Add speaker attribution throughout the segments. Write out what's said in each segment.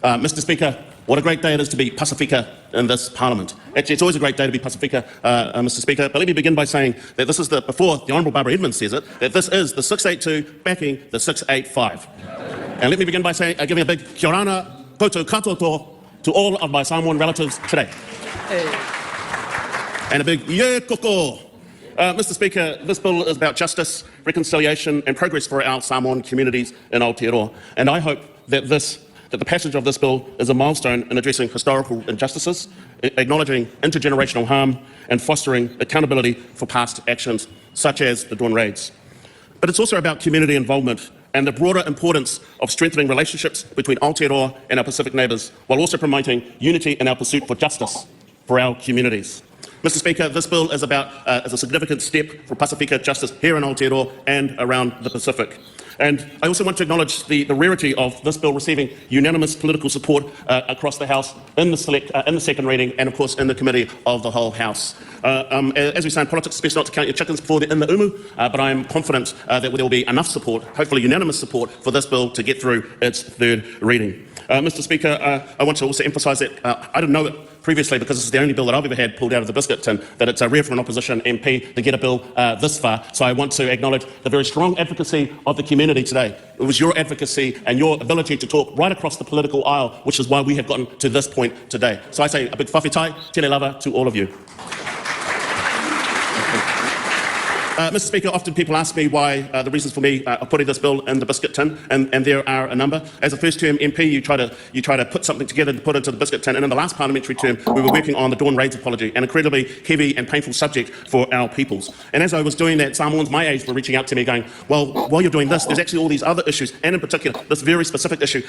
Speaker 1: Mr. Speaker, what a great day it is to be Pasifika in this Parliament. Actually, it's always a great day to be Pasifika, Mr. Speaker, but let me begin by saying that this is before the Honourable Barbara Edmonds says it, that this is the 682 backing the 685. And let me begin by saying, giving a big kia ora koutou katoto to all of my Samoan relatives today. Hey. And a big ye koko. Mr. Speaker, this bill is about justice, reconciliation and progress for our Samoan communities in Aotearoa. And I hope that the passage of this bill is a milestone in addressing historical injustices, acknowledging intergenerational harm and fostering accountability for past actions such as the Dawn raids. But it's also about community involvement and the broader importance of strengthening relationships between Aotearoa and our Pacific neighbours, while also promoting unity in our pursuit for justice for our communities. Mr. Speaker, this bill is a significant step for Pasifika justice here in Aotearoa and around the Pacific. And I also want to acknowledge the rarity of this bill receiving unanimous political support across the House in the second reading and, of course, in the committee of the whole House. As we say in politics, it's best not to count your chickens before they're in the umu, but I am confident that there will be enough support, hopefully unanimous support, for this bill to get through its third reading. Mr. Speaker, I want to also emphasise that I didn't know it previously, because this is the only bill that I've ever had pulled out of the biscuit tin, that it's rare for an opposition MP to get a bill this far. So I want to acknowledge the very strong advocacy of the community today. It was your advocacy and your ability to talk right across the political aisle, which is why we have gotten to this point today. So I say a big whawhitai, tele lava to all of you. Mr. Speaker, often people ask me why the reasons for me putting this bill in the biscuit tin, and there are a number. As a first-term MP, you try to put something together to put into the biscuit tin, and in the last parliamentary term, we were working on the Dawn raids apology, an incredibly heavy and painful subject for our peoples. And as I was doing that, Samoans my age were reaching out to me going, well, while you're doing this, there's actually all these other issues, and in particular, this very specific issue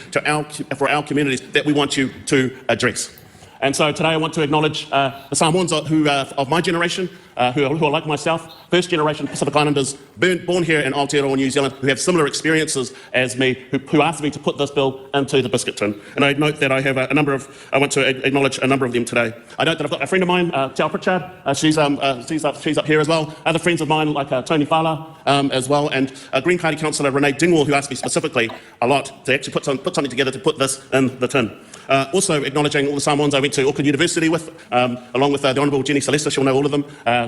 Speaker 1: for our communities that we want you to address. And so today I want to acknowledge the Samoans who, of my generation, who are like myself, first generation Pacific Islanders, born here in Aotearoa, New Zealand, who have similar experiences as me, who asked me to put this bill into the biscuit tin. And I note that I have I want to acknowledge a number of them today. I note that I've got a friend of mine, Te Pritchard, she's up here as well. Other friends of mine like Tony Fala as well, and Green Party councillor Renee Dingwall, who asked me specifically a lot to actually put something together to put this in the tin. Also acknowledging all the Samoans I went to Auckland University with, along with the Honourable Jenny Celesta, she'll know all of them,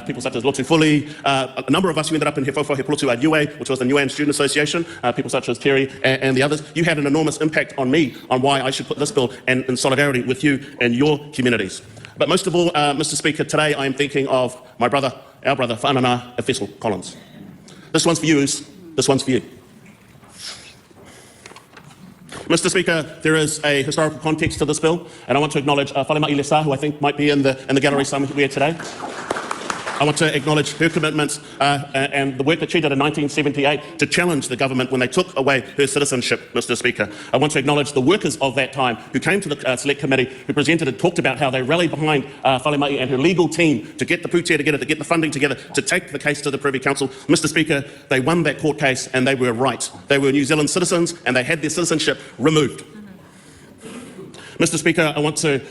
Speaker 1: people such as Lotu Fuli, a number of us who ended up in He Whauwhau He Pulutu at UA, which was the New Student Association, people such as Terry and the others. You had an enormous impact on me on why I should put this bill in solidarity with you and your communities. But most of all, Mr. Speaker, today I am thinking of our brother, Whanana Efessel Collins. This one's for you, this one's for you. Mr. Speaker, there is a historical context to this bill, and I want to acknowledge Whalemai Lesa, who I think might be in the gallery somewhere today. I want to acknowledge her commitment and the work that she did in 1978 to challenge the government when they took away her citizenship, Mr. Speaker. I want to acknowledge the workers of that time who came to the Select Committee, who presented and talked about how they rallied behind Whalemai and her legal team to get the pūtea together, to get the funding together, to take the case to the Privy Council. Mr. Speaker, they won that court case and they were right. They were New Zealand citizens and they had their citizenship removed. Mr. Speaker, I want to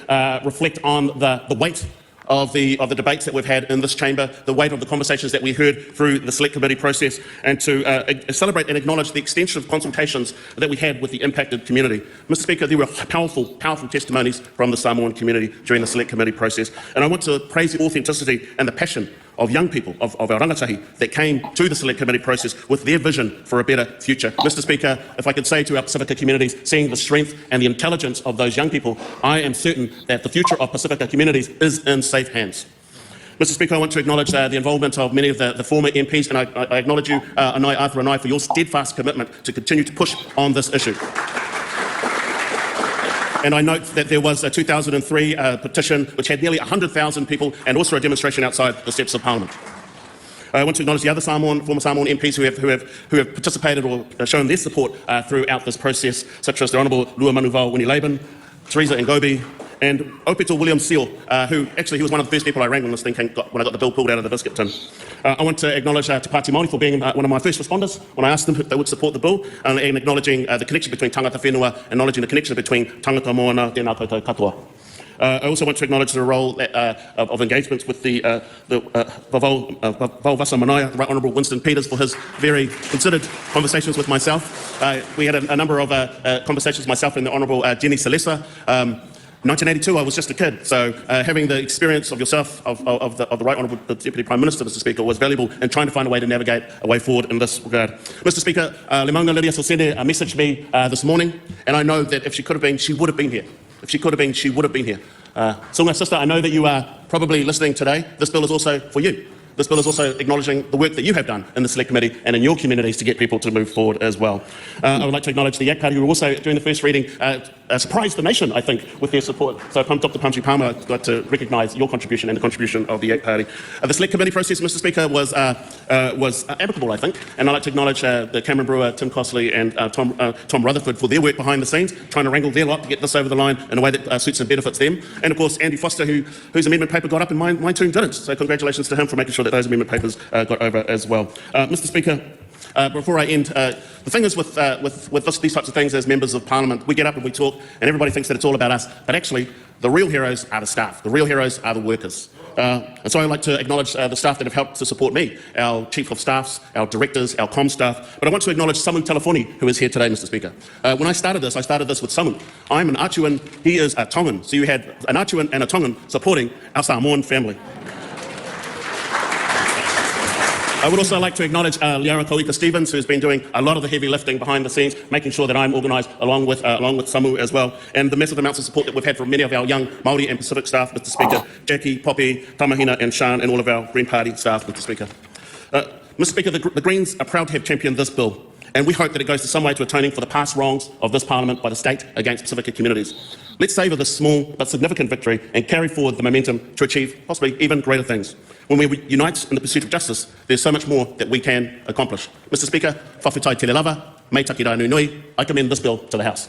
Speaker 1: reflect on the weight of the debates that we've had in this chamber, the weight of the conversations that we heard through the Select Committee process, and to celebrate and acknowledge the extensive consultations that we had with the impacted community. Mr. Speaker, there were powerful testimonies from the Samoan community during the Select Committee process, and I want to praise the authenticity and the passion of young people, of our rangatahi, that came to the Select Committee process with their vision for a better future. Mr. Speaker, if I could say to our Pacifica communities, seeing the strength and the intelligence of those young people, I am certain that the future of Pacifica communities is in safe hands. Mr. Speaker, I want to acknowledge the involvement of many of the former MPs, and I acknowledge you, Anai Arthur Anai, for your steadfast commitment to continue to push on this issue. And I note that there was a 2003 petition which had nearly 100,000 people, and also a demonstration outside the steps of Parliament. I want to acknowledge the other former Samoan MPs who have participated or shown their support throughout this process, such as the Honourable Lua Manuvau Winnie Laban, Teresa Ngobi, and Opito William Seal, who actually he was one of the first people I rang when this thing when I got the bill pulled out of the biscuit tin. I want to acknowledge Te Pāti Māori for being one of my first responders when I asked them if they would support the bill, and acknowledging the connection between tangata whenua, acknowledging the connection between tangata moana, tēnā koutou katoa. I also want to acknowledge the role that, of engagements with the Vasa Manaia, the Right Honourable Winston Peters, for his very considered conversations with myself. We had a number of conversations, myself and the Honourable Jenny Salesa. 1982, I was just a kid, so having the experience of yourself, of the Right Honourable Deputy Prime Minister, Mr Speaker, was valuable in trying to find a way to navigate a way forward in this regard. Mr Speaker, Lemonga Lydia Sosende messaged me this morning, and I know that if she could have been, she would have been here. If she could have been, she would have been here. Sunga sister, I know that you are probably listening today. This bill is also for you. This bill is also acknowledging the work that you have done in the Select Committee and in your communities to get people to move forward as well. I would like to acknowledge the Yak Party, who also, during the first reading, surprised the nation, I think, with their support. So, Dr. Punchy Palmer, I'd like to recognise your contribution and the contribution of the Yak Party. The Select Committee process, Mr Speaker, was amicable, I think, and I'd like to acknowledge the Cameron Brewer, Tim Costley and Tom Rutherford for their work behind the scenes, trying to wrangle their lot to get this over the line in a way that suits and benefits them. And, of course, Andy Foster, whose amendment paper got up and mine too didn't. So congratulations to him for making sure that those amendment papers got over as well. Mr Speaker, before I end, the thing is with these types of things as members of Parliament, we get up and we talk and everybody thinks that it's all about us, but actually the real heroes are the staff, the real heroes are the workers. And so I'd like to acknowledge the staff that have helped to support me, our Chief of Staffs, our Directors, our Comm staff, but I want to acknowledge Samu Telefoni, who is here today, Mr Speaker. When I started this with Samu. I'm an Achuan, he is a Tongan, so you had an Achuan and a Tongan supporting our Samoan family. I would also like to acknowledge Liara Koika Stevens, who has been doing a lot of the heavy lifting behind the scenes, making sure that I'm organised along with Samu as well, and the massive amounts of support that we've had from many of our young Māori and Pacific staff, Mr Speaker, Jackie, Poppy, Tamahina and Sean, and all of our Green Party staff, Mr Speaker. Mr Speaker, the Greens are proud to have championed this bill, and we hope that it goes to some way to atoning for the past wrongs of this Parliament by the state against Pacifica communities. Let's savour this small but significant victory and carry forward the momentum to achieve possibly even greater things. When we unite in the pursuit of justice, there's so much more that we can accomplish. Mr Speaker, whawhitai te lava, mei taki rā nui, I commend this bill to the House.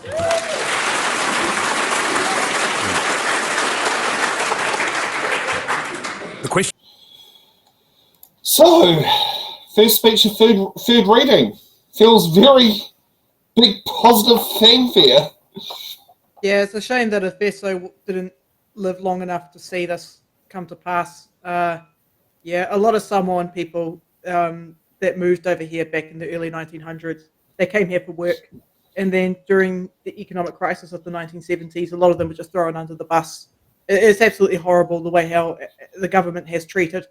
Speaker 2: The question.
Speaker 3: So, first speech of third reading. Feels very big positive fanfare.
Speaker 4: Yeah, it's a shame that Efeso didn't live long enough to see this come to pass. Yeah, a lot of Samoan people that moved over here back in the early 1900s, they came here for work. And then during the economic crisis of the 1970s, a lot of them were just thrown under the bus. It's absolutely horrible the way how the government has treated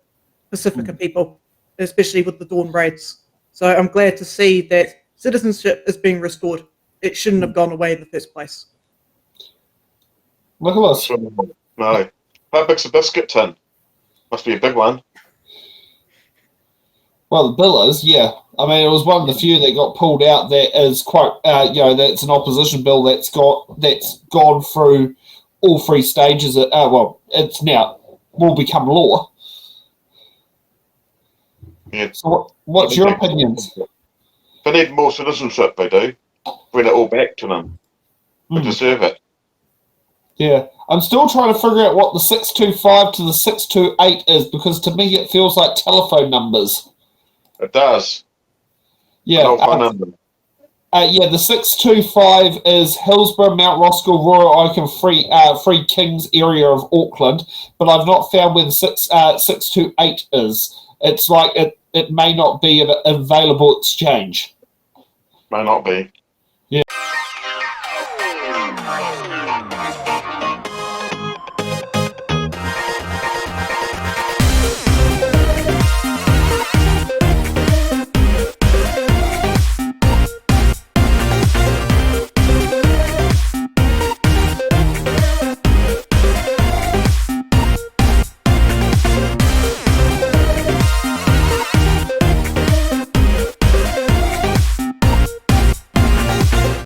Speaker 4: Pacifica people, especially with the Dawn raids. So I'm glad to see that citizenship is being restored. It shouldn't have gone away in the first place.
Speaker 3: Look at us.
Speaker 5: No. How big's a biscuit tin? Must be a big one.
Speaker 3: Well, the bill is, yeah. I mean, it was one of the few that got pulled out that is quite, that's an opposition bill that's gone through all three stages. Well, it's now will become law.
Speaker 5: Yeah.
Speaker 3: So, what's your opinions?
Speaker 5: They need more citizenship, they do. Bring it all back to them. They deserve it.
Speaker 3: Yeah. I'm still trying to figure out what the 625 to the 628 is, because to me it feels like telephone numbers.
Speaker 5: It does.
Speaker 3: Yeah. Yeah, the 625 is Hillsborough, Mount Roskill, Royal Oak and Free Kings area of Auckland, but I've not found where the 628 is. It's like it may not be an available exchange.
Speaker 5: May not be.